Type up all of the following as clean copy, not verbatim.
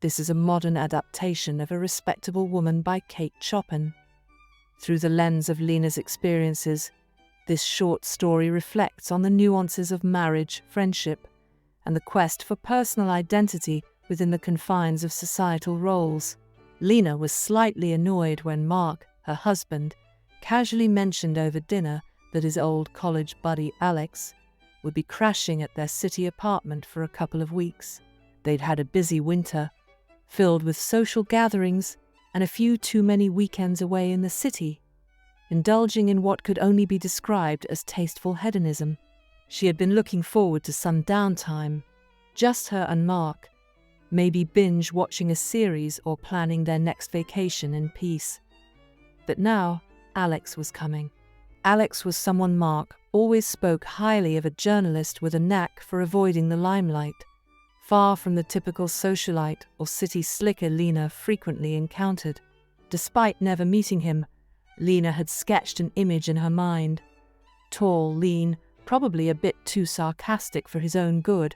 This is a modern adaptation of A Respectable Woman by Chopin. Through the lens of Lena's experiences, this short story reflects on the nuances of marriage, friendship, and the quest for personal identity within the confines of societal roles. Lena was slightly annoyed when Mark, her husband, casually mentioned over dinner that his old college buddy Alex would be crashing at their city apartment for a couple of weeks. They'd had a busy winter, filled with social gatherings and a few too many weekends away in the city, indulging in what could only be described as tasteful hedonism. She had been looking forward to some downtime, just her and Mark, maybe binge-watching a series or planning their next vacation in peace. But now, Alex was coming. Alex was someone Mark always spoke highly of, a journalist with a knack for avoiding the limelight, far from the typical socialite or city slicker Lena frequently encountered. Despite never meeting him, Lena had sketched an image in her mind. Tall, lean, probably a bit too sarcastic for his own good,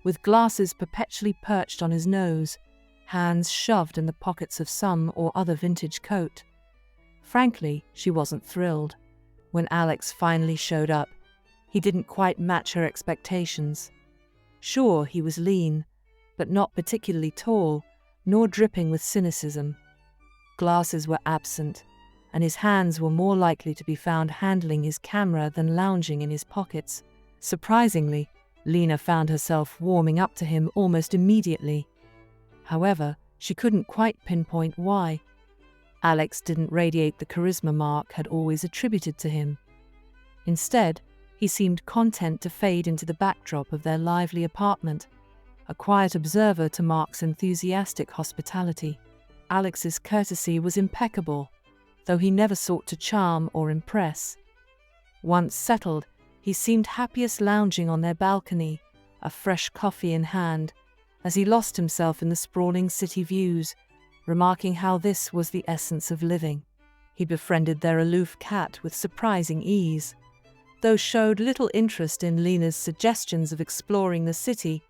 with glasses perpetually perched on his nose, hands shoved in the pockets of some or other vintage coat. Frankly, she wasn't thrilled. When Alex finally showed up, he didn't quite match her expectations. Sure, he was lean, but not particularly tall, nor dripping with cynicism. Glasses were absent, and his hands were more likely to be found handling his camera than lounging in his pockets. Surprisingly, Lena found herself warming up to him almost immediately. However, she couldn't quite pinpoint why. Alex didn't radiate the charisma Mark had always attributed to him. Instead, he seemed content to fade into the backdrop of their lively apartment, a quiet observer to Mark's enthusiastic hospitality. Alex's courtesy was impeccable, though he never sought to charm or impress. Once settled, he seemed happiest lounging on their balcony, a fresh coffee in hand, as he lost himself in the sprawling city views, remarking how this was the essence of living. He befriended their aloof cat with surprising ease, though showed little interest in Lena's suggestions of exploring the city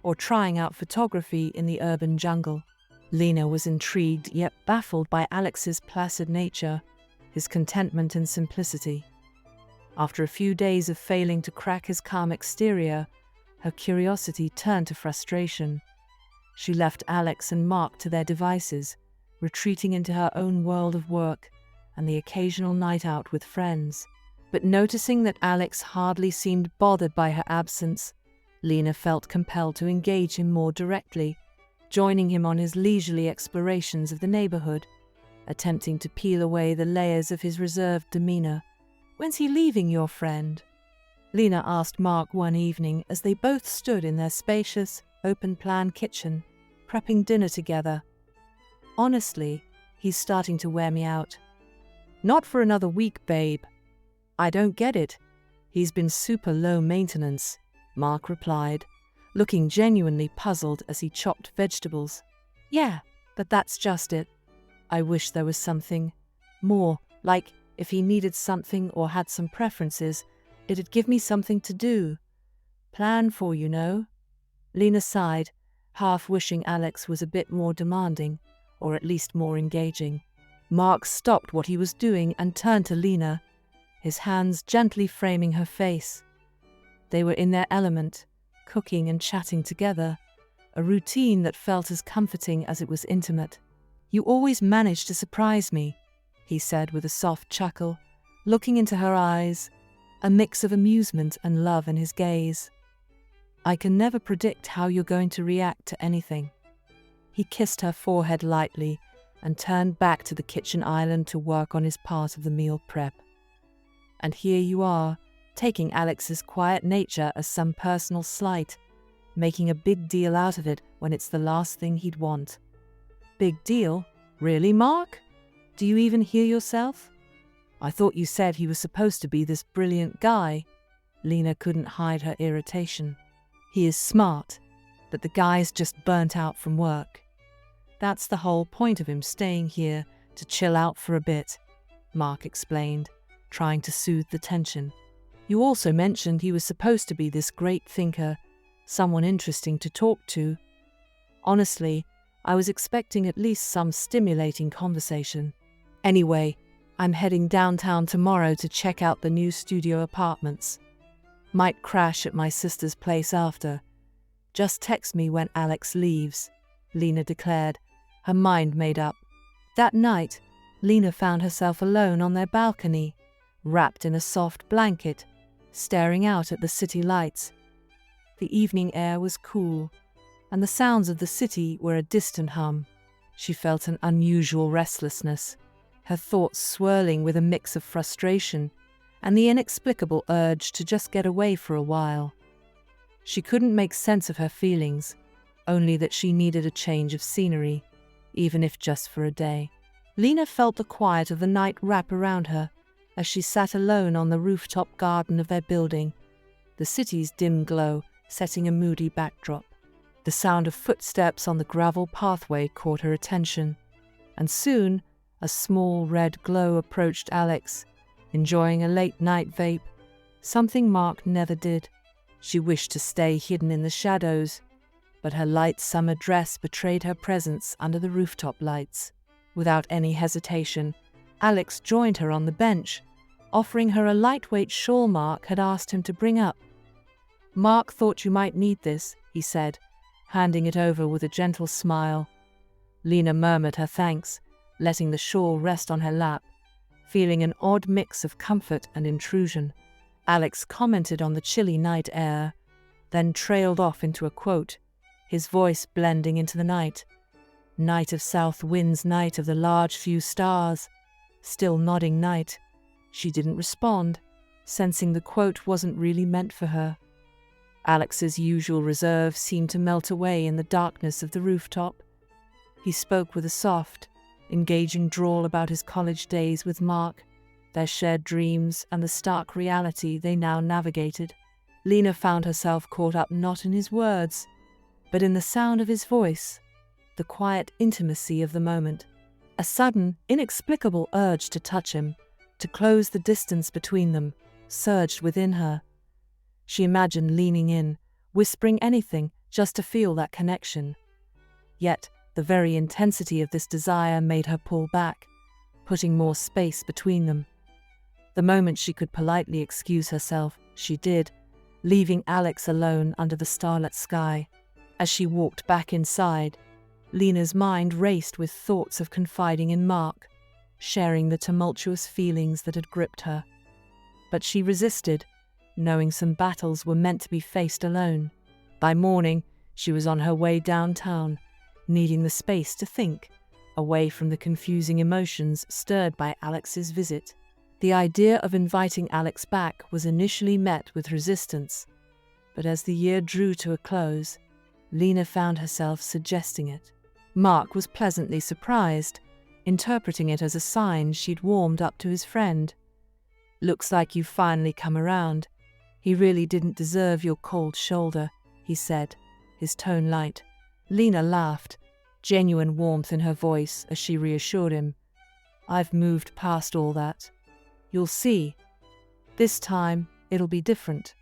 or trying out photography in the urban jungle. Lena was intrigued yet baffled by Alex's placid nature, his contentment and simplicity. After a few days of failing to crack his calm exterior, her curiosity turned to frustration. She left Alex and Mark to their devices, retreating into her own world of work and the occasional night out with friends. But noticing that Alex hardly seemed bothered by her absence, Lena felt compelled to engage him more directly, joining him on his leisurely explorations of the neighborhood, attempting to peel away the layers of his reserved demeanor. "When's he leaving, your friend?" Lena asked Mark one evening as they both stood in their spacious, open-plan kitchen, prepping dinner together. "Honestly, he's starting to wear me out." "Not for another week, babe." "I don't get it. He's been super low maintenance," Mark replied, looking genuinely puzzled as he chopped vegetables. "Yeah, but that's just it. I wish there was something more, like if he needed something or had some preferences, it'd give me something to do. Plan for, you know." Lena sighed, half wishing Alex was a bit more demanding, or at least more engaging. Mark stopped what he was doing and turned to Lena, his hands gently framing her face. They were in their element, cooking and chatting together, a routine that felt as comforting as it was intimate. "You always manage to surprise me," he said with a soft chuckle, looking into her eyes, a mix of amusement and love in his gaze. "I can never predict how you're going to react to anything." He kissed her forehead lightly and turned back to the kitchen island to work on his part of the meal prep. "And here you are, taking Alex's quiet nature as some personal slight, making a big deal out of it when it's the last thing he'd want." "Big deal? Really, Mark? Do you even hear yourself? I thought you said he was supposed to be this brilliant guy." Lena couldn't hide her irritation. "He is smart, but the guy's just burnt out from work. That's the whole point of him staying here, to chill out for a bit," Mark explained, trying to soothe the tension. "You also mentioned he was supposed to be this great thinker, someone interesting to talk to. Honestly, I was expecting at least some stimulating conversation. Anyway, I'm heading downtown tomorrow to check out the new studio apartments. Might crash at my sister's place after. Just text me when Alex leaves, Lena declared, her mind made up. That night, Lena found herself alone on their balcony, wrapped in a soft blanket, staring out at the city lights. The evening air was cool, and the sounds of the city were a distant hum. She felt an unusual restlessness, her thoughts swirling with a mix of frustration and the inexplicable urge to just get away for a while. She couldn't make sense of her feelings, only that she needed a change of scenery, even if just for a day. Lena felt the quiet of the night wrap around her as she sat alone on the rooftop garden of their building, the city's dim glow setting a moody backdrop. The sound of footsteps on the gravel pathway caught her attention, and soon a small red glow approached Alex, enjoying a late-night vape, something Mark never did. She wished to stay hidden in the shadows, but her light summer dress betrayed her presence under the rooftop lights. Without any hesitation, Alex joined her on the bench, offering her a lightweight shawl Mark had asked him to bring up. "Mark thought you might need this," he said, handing it over with a gentle smile. Lena murmured her thanks, letting the shawl rest on her lap, feeling an odd mix of comfort and intrusion. Alex commented on the chilly night air, then trailed off into a quote, his voice blending into the night. "Night of south winds, night of the large few stars." Still nodding night. She didn't respond, sensing the quote wasn't really meant for her. Alex's usual reserve seemed to melt away in the darkness of the rooftop. He spoke with a soft, engaging drawl about his college days with Mark, their shared dreams and the stark reality they now navigated. Lena found herself caught up not in his words, but in the sound of his voice, the quiet intimacy of the moment. A sudden, inexplicable urge to touch him, to close the distance between them, surged within her. She imagined leaning in, whispering anything just to feel that connection. Yet, the very intensity of this desire made her pull back, putting more space between them. The moment she could politely excuse herself, she did, leaving Alex alone under the starlit sky. As she walked back inside, Lena's mind raced with thoughts of confiding in Mark, sharing the tumultuous feelings that had gripped her. But she resisted, knowing some battles were meant to be faced alone. By morning, she was on her way downtown, needing the space to think, away from the confusing emotions stirred by Alex's visit. The idea of inviting Alex back was initially met with resistance, but as the year drew to a close, Lena found herself suggesting it. Mark was pleasantly surprised, interpreting it as a sign she'd warmed up to his friend. "Looks like you've finally come around. He really didn't deserve your cold shoulder," he said, his tone light. Lena laughed, genuine warmth in her voice as she reassured him. "I've moved past all that. You'll see. This time, it'll be different."